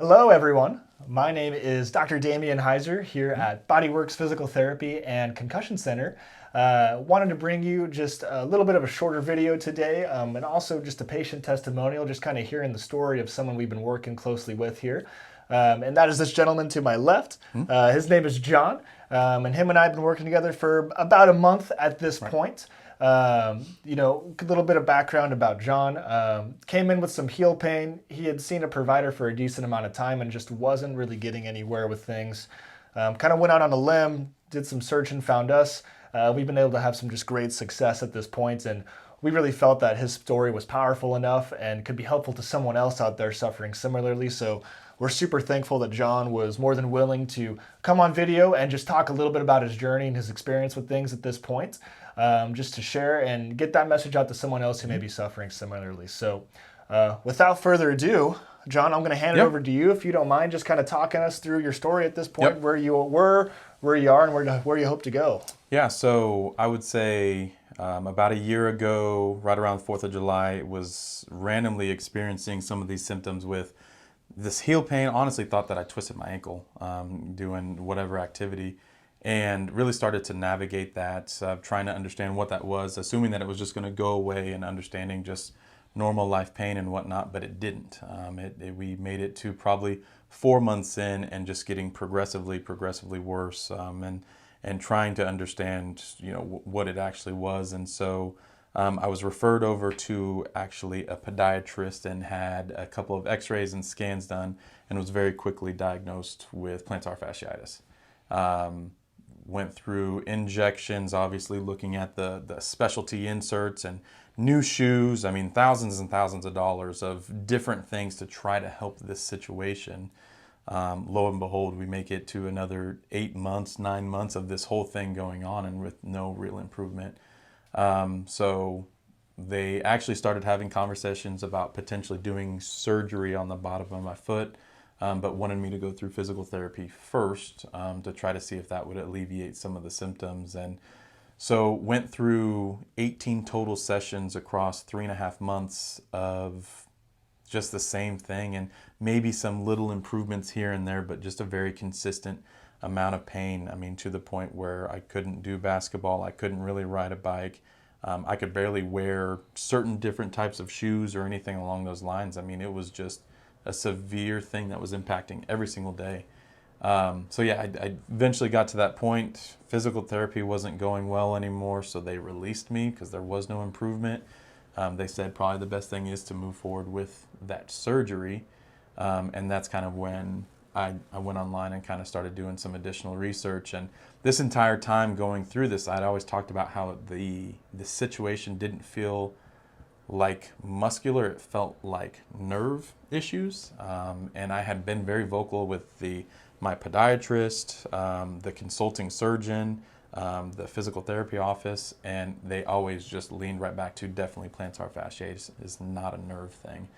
Hello, everyone. My name is Dr. Damian Heiser here at Bodyworks Physical Therapy and Concussion Center. Wanted to bring you just a little bit of a shorter video today and also just a patient testimonial, just kind of hearing the story of someone we've been working closely with here. And that is this gentleman to my left. His name is John, and him and I have been working together for about a month at this point. A little bit of background about John. Came in with some heel pain. He had seen a provider for a decent amount of time and just wasn't really getting anywhere with things. Kind of went out on a limb, did some searching, found us. We've been able to have some just great success at this point, and we really felt that his story was powerful enough and could be helpful to someone else out there suffering similarly. So we're super thankful that John was more than willing to come on video and just talk a little bit about his journey and his experience with things at this point, just to share and get that message out to someone else who may be suffering similarly. So without further ado, John, I'm going to hand it over to you, if you don't mind, just kind of talking us through your story at this point, where you were, where you are, and where you hope to go. Yeah, so I would say about a year ago, right around 4th of July, was randomly experiencing some of these symptoms with this heel pain. Honestly thought that I twisted my ankle doing whatever activity, and really started to navigate that, trying to understand what that was, assuming that it was just going to go away and understanding just normal life pain and whatnot, but it didn't. We made it to probably 4 months in and just getting progressively worse, and trying to understand, what it actually was. And so I was referred over to actually a podiatrist and had a couple of x-rays and scans done, and was very quickly diagnosed with plantar fasciitis. Went through injections, obviously looking at the specialty inserts and new shoes. I mean, thousands and thousands of dollars of different things to try to help this situation. Lo and behold, we make it to another 8 months, 9 months of this whole thing going on, and with no real improvement. So they actually started having conversations about potentially doing surgery on the bottom of my foot, but wanted me to go through physical therapy first, to try to see if that would alleviate some of the symptoms. And so went through 18 total sessions across 3.5 months of just the same thing, and maybe some little improvements here and there, but just a very consistent amount of pain. I mean, to the point where I couldn't do basketball, I couldn't really ride a bike, I could barely wear certain different types of shoes or anything along those lines. I mean, it was just a severe thing that was impacting every single day. So yeah, I eventually got to that point. Physical therapy wasn't going well anymore, so they released me because there was no improvement. They said probably the best thing is to move forward with that surgery, and that's kind of when I went online and kind of started doing some additional research. And this entire time going through this, I'd always talked about how the situation didn't feel like muscular, it felt like nerve issues. And I had been very vocal with my podiatrist, the consulting surgeon, the physical therapy office, and they always just leaned right back to definitely plantar fasciitis is not a nerve thing.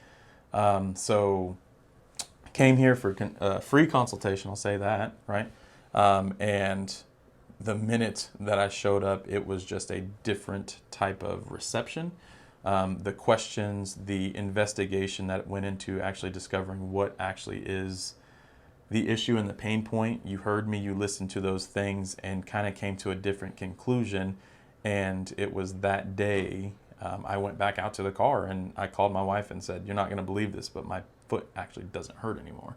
So came here for a free consultation, I'll say that, right? And the minute that I showed up, it was just a different type of reception. The questions, the investigation that went into actually discovering what actually is the issue and the pain point. You heard me, you listened to those things, and kind of came to a different conclusion. And it was that day I went back out to the car and I called my wife and said, "You're not going to believe this, but my foot actually doesn't hurt anymore."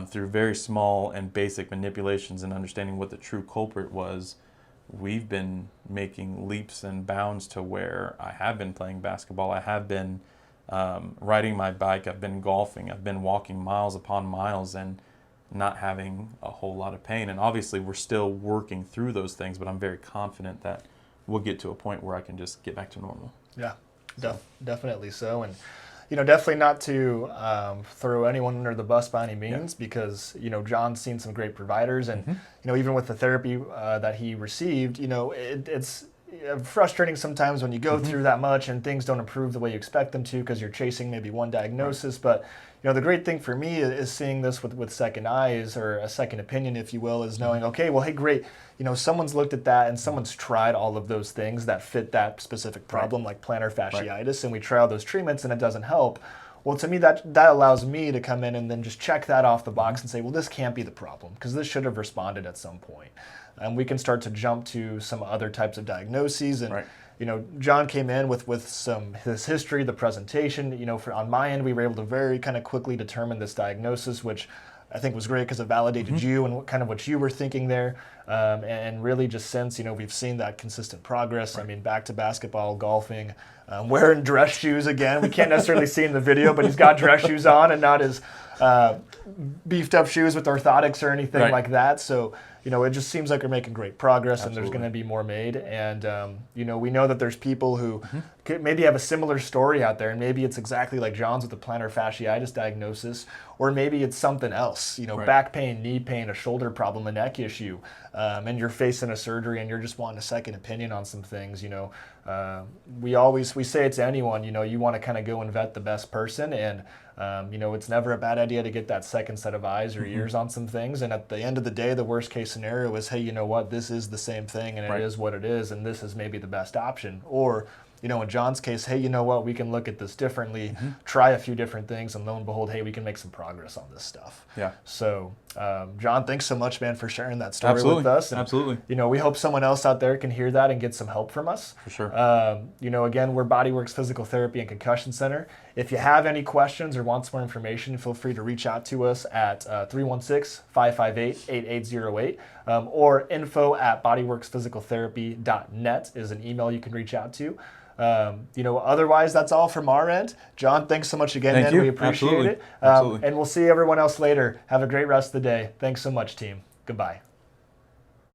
Through very small and basic manipulations and understanding what the true culprit was, we've been making leaps and bounds to where I have been playing basketball, I have been riding my bike, I've been golfing, I've been walking miles upon miles and not having a whole lot of pain. And obviously we're still working through those things, but I'm very confident that we'll get to a point where I can just get back to normal. Yeah, definitely so. And definitely not to throw anyone under the bus by any means, because John's seen some great providers, and even with the therapy that he received, it's frustrating sometimes when you go through that much and things don't improve the way you expect them to, because you're chasing maybe one diagnosis. But the great thing for me is seeing this with second eyes, or a second opinion, if you will, is knowing, okay, well, hey, great, someone's looked at that and someone's tried all of those things that fit that specific problem, like plantar fasciitis, and we try all those treatments and it doesn't help. Well, to me, that allows me to come in and then just check that off the box and say, well, this can't be the problem because this should have responded at some point. And we can start to jump to some other types of diagnoses. And, you know, John came in with his history, the presentation. You know, on my end, we were able to very kind of quickly determine this diagnosis, which I think was great because it validated you and what you were thinking there. And really just since, you know, we've seen that consistent progress. I mean, back to basketball, golfing, wearing dress shoes again. We can't necessarily see in the video, but he's got dress shoes on and not his beefed up shoes with orthotics or anything like that. So, you know, it just seems like we're making great progress. Absolutely. And there's going to be more made. And, you know, we know that there's people who maybe have a similar story out there, and maybe it's exactly like John's with the plantar fasciitis diagnosis, or maybe it's something else, you know, back pain, knee pain, a shoulder problem, a neck issue, and you're facing a surgery and you're just wanting a second opinion on some things. You know, we say it to anyone, you know, you want to kind of go and vet the best person, and you know, it's never a bad idea to get that second set of eyes or ears on some things. And at the end of the day, the worst case scenario is, hey, you know what, this is the same thing and it is what it is, and this is maybe the best option. Or, you know, in John's case, hey, you know what, we can look at this differently, try a few different things, and lo and behold, hey, we can make some progress on this stuff. Yeah. So, John, thanks so much, man, for sharing that story with us. And, you know, we hope someone else out there can hear that and get some help from us. For sure. You know, again, we're Bodyworks Physical Therapy and Concussion Center. If you have any questions or want some more information, feel free to reach out to us at 316-558-8808 or info@bodyworksphysicaltherapy.net is an email you can reach out to. You know, otherwise, that's all from our end. John, thanks so much again, man. We appreciate it. And we'll see everyone else later. Have a great rest of the day. Thanks so much, team. Goodbye.